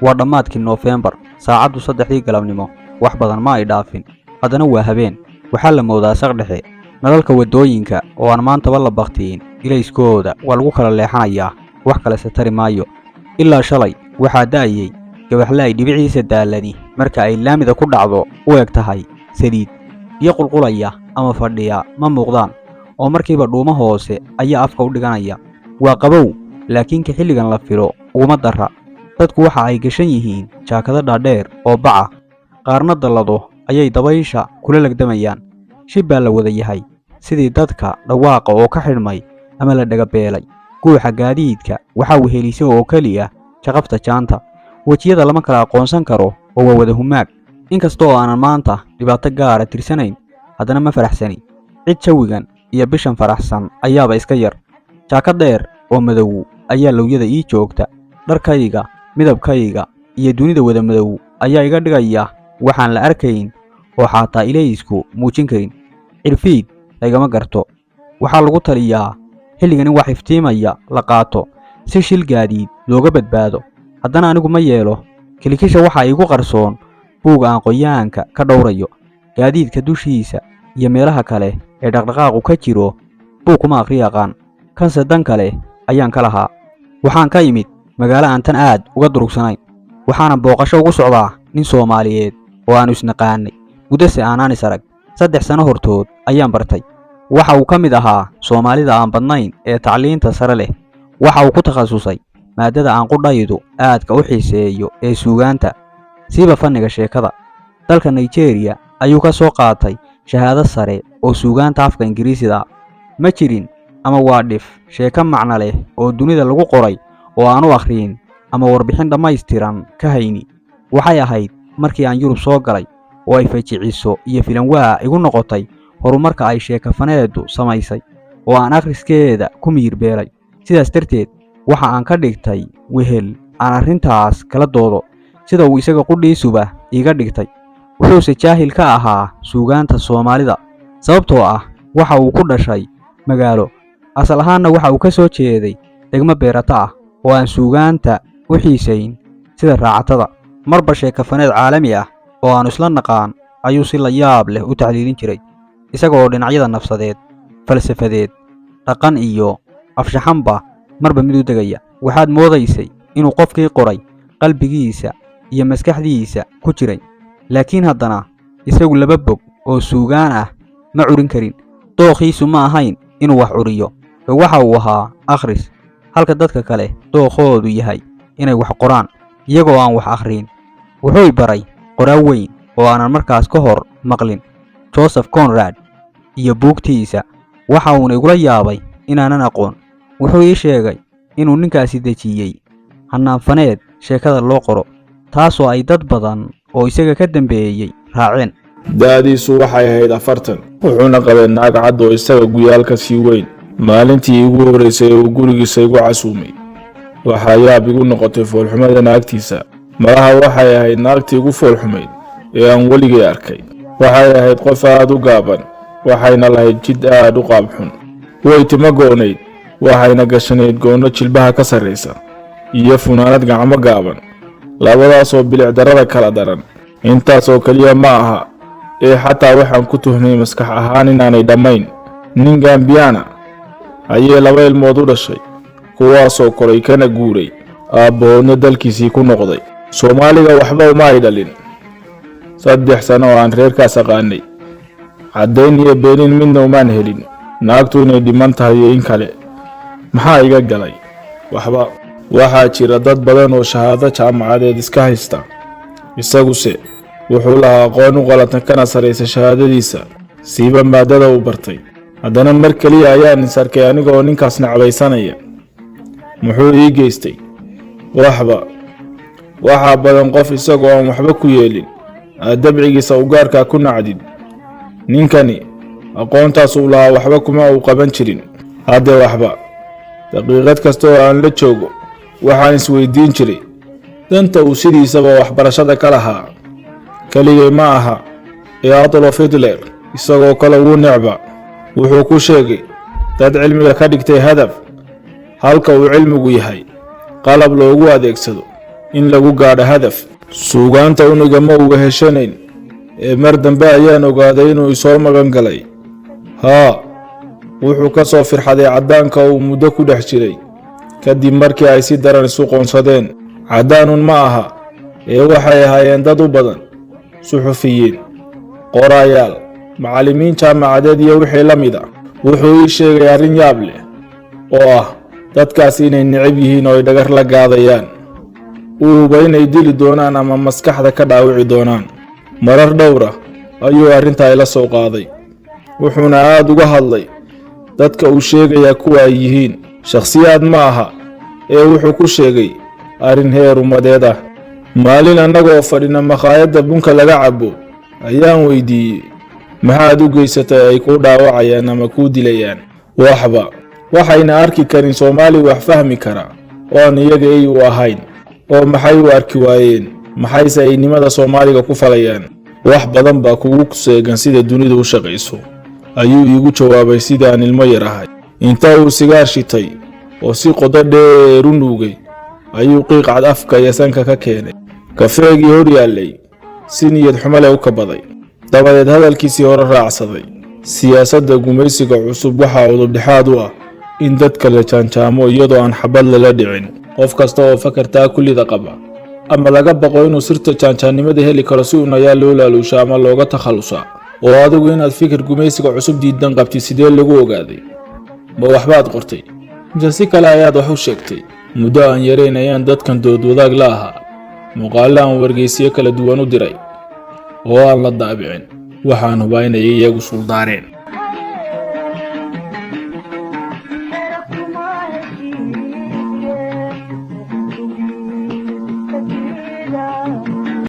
waa dhammaadkii Noofembar, saacaddu 3 galabnimo. Wax badan ma ay dhaafin. Haddana waa habeen. Waxaa la moodaa saq dhexe. Nalalka wadooyinka oo aan maantaba la bakhtiin, ilayskooda waa lagu kala leexanayaa. Wax kale se tari maayo. Ilaa shalay waxaa da'ayay gabaxle ay dhibiciisa daalani marka ay laamida ku dhacdo u eg tahay saliid. Biyo qulqulaya ama fadhiya ma muuqdaan, oo markiiba dhuuma hoose ayaa afka u dhiganaya. Waa qabow, laakiin ka xilligan la filo uguma dara. Dadku waxa ay gashan yihiin jaakado dhaadheer oo baca, qaarna dallado ayay dabaysha kula lagdamayaan. Shib baa la wada yahay, sidii dadka dhawaaqa oo ka xidhmay ama la dhagabeelay. Guuxa gaadiidka waxaa wehelisay oo keliya jaqafta jaanta. Wejiyada lama kala aqoonsan karo oo waa wada humaag. Inkastoo aanan maanta dhibaato gaara tirsanayn, haddana ma faraxsani. Cid jawigan iyo bishan faraxsan ayaaba iska yar. Jaakad dheer oo madow ayaa lawyada ii joogta. Dharkayga, midabkayga iyo dunida wada madow ayaa iga dhigaya waxaan la arkayn oo xataa ilaysku muujin karin. Cirfiid lagama garto. Waxaa lagu taliyaa xilligan in wax iftiimaya la qaato si shil gaadiid looga badbaado. Haddana anigu ma yeelo. Kilikisha waxa igu qarsoon buug aan qoyaanka ka dhowrayo. Gaadiidka dushiisa iyo meelaha kale ee dhaqdhaqaaqu ka jiro buug kuma akhri yaqaan. Kanse dan kale ayaan ka lahaa. Waxaan ka imid magaalo aan tan aad uga durugsanayn. Waxaana booqasho ugu socdaa nin Soomaaliyeed oo aan isnaqaanay. Mudase aanan is arag. 3 sano hortood ayaan bartay. Waxa uu ka mid ahaa Soomaalida aan badnayn ee tacliinta sare leh. Waxa uu ku takhasusay maadada aan qudhaydu aadka u xiiseeyo ee suugaanta, siiba fanniga sheekada. Dalka Nigeria ayuu ka soo qaatay shahaado sare oo suugaanta afka Ingiriisida. Ma jirin ama waa dhif sheeko macno leh oo dunida lagu qoray oo aan u akhriin ama warbixin dhammaystiran ka hayni. Waxay ahayd markii aan Yurub soo galay oo ay fajiciso iyo filan waa igu noqotay horumarka ay sheekafaneedu samaysay oo aan akhriskeeda ku miyir beelay. Sidaas darteed waxa aan ka dhigtay wehel aan arrintaas kala doodo, sida uu isaga qudhiisuba iga dhigtay. Wuxuuse jaahil ka ahaa suugaanta Soomaalida, sababtoo ah waxa uu ku dhashay magaalo, asal ahaanna waxa uu ka soo jeeday degmo beerata ah oo aan suugaanta u xiisayn sida raacatada. Marba sheekafaneed caalami ah oo aan isla naqaan ayuu si la yaab leh u taxliilin jiray, isaga oo dhinacyada nafsadeed, falsafadeed, dhaqan iyo afshaxanba marba mid u degaya. Waxaad moodaysay inuu qofkii qoray qalbigiisa iyo maskaxdiisa ku jiray, laakiin haddana isagu laba bog oo suugaan ah ma curin karin. Dooqiisu ma ahayn inuu wax curiyo, waxa uu ahaa akhris, halka dadka kale dooqoodu yahay inay wax qoraan iyagoo aan wax akhriin. Wuxuu baray qoraa weyn oo aanan markaas ka hor maqlin, Joseph Conrad, iyo buugtiisa. Waxa uuna igula yaabay inaanan aqoon. Wuxuu ii sheegay inuu ninkaasi dejiyey hanaanfaneed sheekada loo qoro, taasoo ay dad badan oo isaga ka dambeeyay raaceen. da'diisu waxay ahayd 40, wuxuuna qabay naag cad oo isaga guyaalka sii weyn. maalintii ugu horeysay uu gurigiisa igu casuumay, waxaa yaab igu noqotay foolxumada naagtiisa. malaha waxay ahayd naagtii ugu foolxumayd ee aan weligay arkay. waxay ahayd qof aad u gaaban, waxayna lahayd jid aad u qaab xun. way timo goonayd, waxayna gashanayd goono jilbaha ka sarreysa iyo funaanad gacmo gaaban, labadaasoo bilicdarrada kala daran. intaasoo keliya ma aha ee xataa waxaan ku tuhnay maskax ahaan inaanay dhammayn. nin Gambiyaana ayay 2 ilmood u dhashay, kuwaasoo koray kana guuray, aabbahoodna dalkiisii ku noqday. Soomaaliga waxba uma ay dhalin. 3 sano oo aan reerkaas aqaanay, caddayn iyo beenin midna umaan helin. naagtu inay dhiman tahay iyo in kale maxaa iga galay? waxba. waxaa jira dad badan oo shahaado jaamacadeed iska haysta, isaguse wuxuu lahaa aqoon u qalatan kana sarreysa shahaadadiisa, siiba maadada uu bartay. haddana mar keliya ayaan is arkay anigoo ninkaas nacbaysanaya. muxuu ii geystay? waxba. waxaa badan qof isagoo aan waxba ku yeelin aad dabcigiisa u gaarkaa ku nacdid. ninkani aqoontaas uu lahaa waxba kuma uu qaban jirin. hadde waxba. daqiiqad kasta oo aan la joogo waxaan isweydiin jiray danta uu sidiisaba waxbarashada ka lahaa. keligay ma aha ee Adolf Hitler isagoo kale uu necba. wuxuu ku sheegay dad cilmiga ka dhigtay hadaf, halka uu cilmigu yahay qalab loogu adeegsado in lagu gaadho hadaf. Suugaanta uniga ma uga heshanayn, ee mar dambe ayaan ogaaday inuu isoo magan galay. Wuxuu ka soo firxaday caddaanka uu muddo ku dhex jiray, kadib markii ay si daran isu qoonsadeen. Caddaanun ma aha, ee waxay ahaayeen dad u badan: suxufiyiin, qorayaal, macallimiin jaamacadeed iyo wixii la mid ah. Wuxuu ii sheegay arrin yaab leh oo ah dadkaas inay necab yihiin oo ay dhagar la gaadayaan. Uu huba inay dili doonaan ama maskaxda ka dhaawici doonaan. Marar dhowra ayuu arrintaa ila soo qaaday, wuxuuna aad uga hadlay dadka uu sheegaya kuwa ay yihiin. Shakhsiyaad ma aha, ee wuxuu ku sheegay arrin heer ummadeed ah. Maalin annagoo fadhina makhaayadda bunka laga cabo ayaan weydiiyey, maxaad u geysatay ay ku dhaawacayaan ama ku dilayaan? Waxba. Waxayna arki karin Soomaali wax fahmi kara oo aan iyaga ay u ahayn. Oo maxay u arki waayeen? Maxayse aynimada Soomaaliga ku falayaan? Wax badan baa kugu seegan sida dunidu u shaqayso, ayuu iigu jawaabay sidaan ilmo yar ahay. Inta uu sigaar shitay oo si qodo dheer u nuugay ayuu qiiq cad afka iyo sanka ka keenay. Kafeegii hor yaallay si niyad xumo leh u kabaday, dabadeed hadalkiisii hore raacsaday. Siyaasadda gumaysiga cusub waxaa udubdhexaad u ah in dadka la jaanjaamo iyadoo aan xabad lala dhicin. Qof kasta oo fakartaa kullida qaba ama laga baqo inuu sirta jaanjaannimada heli karo si unayaa loo laaluusha ama looga takhalusaa. Oo adigu inaad fikir gumaysiga cusub diidan qabtid sidee lagu ogaaday? Ma waxbaad qortay mise si kale ayaad wax u sheegtay? Muddo aan yarayn ayaan dadkan dood wadaag la ahaa, muuqaalo aan wargeysiyo kala duwan u diray oo aan la daabicin. Waxaan hubaa inay iyagu suldaareen. Yeah.